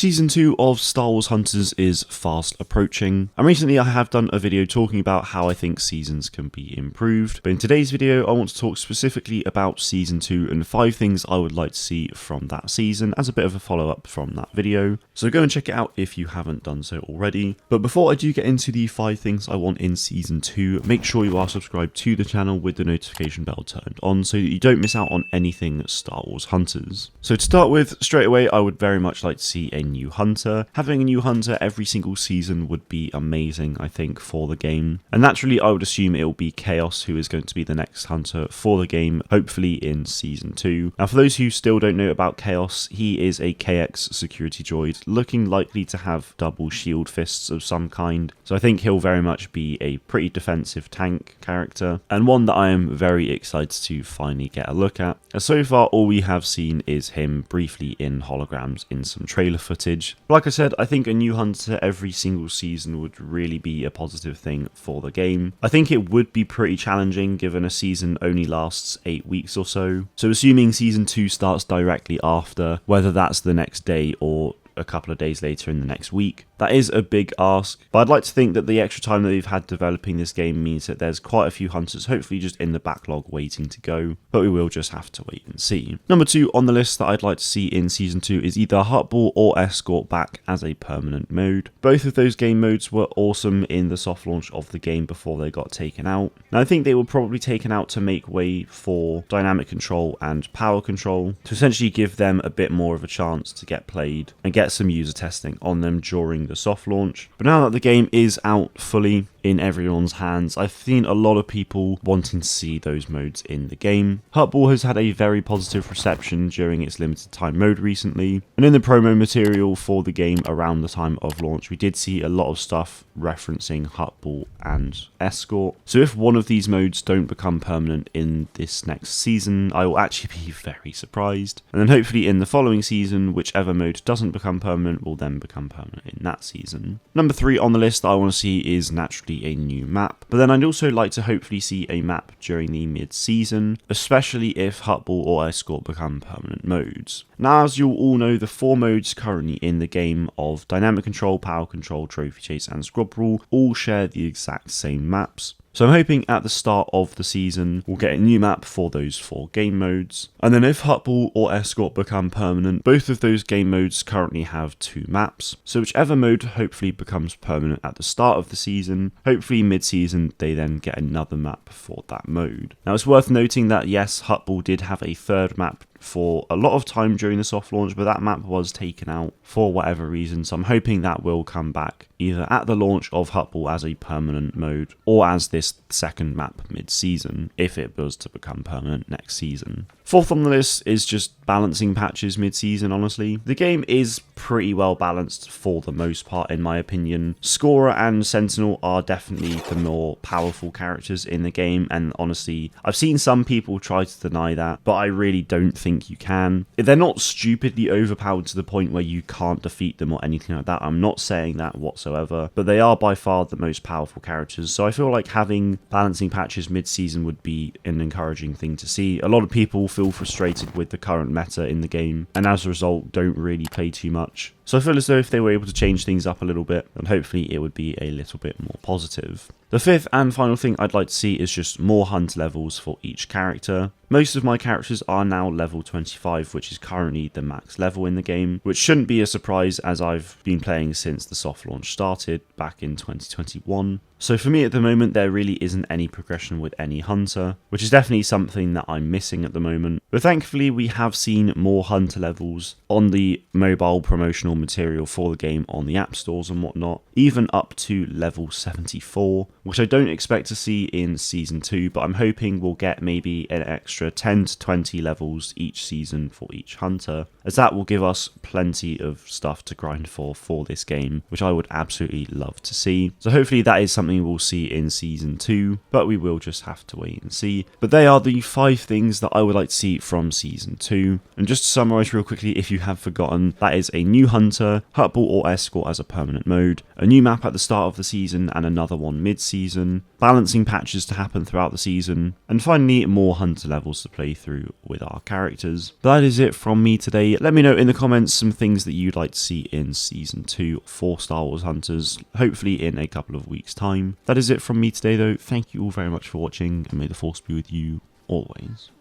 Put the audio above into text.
Season 2 of Star Wars Hunters is fast approaching, and recently I have done a video talking about how I think seasons can be improved, but in today's video I want to talk specifically about Season 2 and 5 things I would like to see from that season as a bit of a follow up from that video, so go and check it out if you haven't done so already. But before I do get into the 5 things I want in Season 2, make sure you are subscribed to the channel with the notification bell turned on so that you don't miss out on anything Star Wars Hunters. So to start with, straight away I would very much like to see a new hunter. Having a new hunter every single season would be amazing, I think, for the game. And naturally, I would assume it will be Chaos who is going to be the next hunter for the game, hopefully in Season 2. Now, for those who still don't know about Chaos, he is a KX security droid, looking likely to have double shield fists of some kind. So I think he'll very much be a pretty defensive tank character, and one that I am very excited to finally get a look at. As so far, all we have seen is him briefly in holograms in some trailer footage. Like I said, I think a new hunter every single season would really be a positive thing for the game. I think it would be pretty challenging given a season only lasts 8 weeks or so. So assuming Season 2 starts directly after, whether that's the next day or a couple of days later in the next week. That is a big ask, but I'd like to think that the extra time that we've had developing this game means that there's quite a few hunters hopefully just in the backlog waiting to go, but we will just have to wait and see. Number 2 on the list that I'd like to see in Season 2 is either Huttball or Escort back as a permanent mode. Both of those game modes were awesome in the soft launch of the game before they got taken out. Now I think they were probably taken out to make way for dynamic control and power control, to essentially give them a bit more of a chance to get played and get some user testing on them during the soft launch. But now that the game is out fully in everyone's hands, I've seen a lot of people wanting to see those modes in the game. Huttball has had a very positive reception during its limited time mode recently, and in the promo material for the game around the time of launch we did see a lot of stuff referencing Huttball and Escort. So if one of these modes don't become permanent in this next season, I will actually be very surprised, and then hopefully in the following season whichever mode doesn't become permanent will then become permanent in that season. Number 3 on the list that I want to see is naturally a new map, but then I'd also like to hopefully see a map during the mid-season, especially if Huttball or Escort become permanent modes. Now, as you'll all know, the 4 modes currently in the game of Dynamic Control, Power Control, Trophy Chase and Squad Rule all share the exact same maps. So I'm hoping at the start of the season we'll get a new map for those 4 game modes. And then if Huttball or Escort become permanent, both of those game modes currently have 2 maps. So whichever mode hopefully becomes permanent at the start of the season, hopefully mid-season they then get another map for that mode. Now it's worth noting that yes, Huttball did have a 3rd map for a lot of time during the soft launch, but that map was taken out for whatever reason, so I'm hoping that will come back either at the launch of Huttball as a permanent mode or as this 2nd map mid-season, if it was to become permanent next season. 4th on the list is just balancing patches mid-season, honestly. The game is pretty well balanced for the most part in my opinion. Scorer and Sentinel are definitely the more powerful characters in the game, and honestly I've seen some people try to deny that, but I really don't think you can. They're not stupidly overpowered to the point where you can't defeat them or anything like that. I'm not saying that whatsoever, but they are by far the most powerful characters, so I feel like having balancing patches mid-season would be an encouraging thing to see. A lot of people feel frustrated with the current meta in the game, and as a result don't really play too much. So I feel as though if they were able to change things up a little bit, then hopefully it would be a little bit more positive. The 5th and final thing I'd like to see is just more hunt levels for each character. Most of my characters are now level 25, which is currently the max level in the game, which shouldn't be a surprise as I've been playing since the soft launch started back in 2021. So for me at the moment there really isn't any progression with any hunter, which is definitely something that I'm missing at the moment. But thankfully we have seen more hunter levels on the mobile promotional material for the game on the app stores and whatnot, even up to level 74, which I don't expect to see in Season 2, but I'm hoping we'll get maybe an extra 10 to 20 levels each season for each hunter, as that will give us plenty of stuff to grind for this game, which I would absolutely love to see. So hopefully that is something we'll see in Season 2, but we will just have to wait and see. But they are the 5 things that I would like to see from Season 2. And just to summarise real quickly, if you have forgotten, that is a new hunter, Huttball or Escort as a permanent mode, a new map at the start of the season and another one mid-season, balancing patches to happen throughout the season, and finally more hunter levels to play through with our characters. That is it from me today. Let me know in the comments some things that you'd like to see in Season 2 for Star Wars Hunters, hopefully in a couple of weeks' time. That is it from me today though. Thank you all very much for watching, and may the Force be with you always.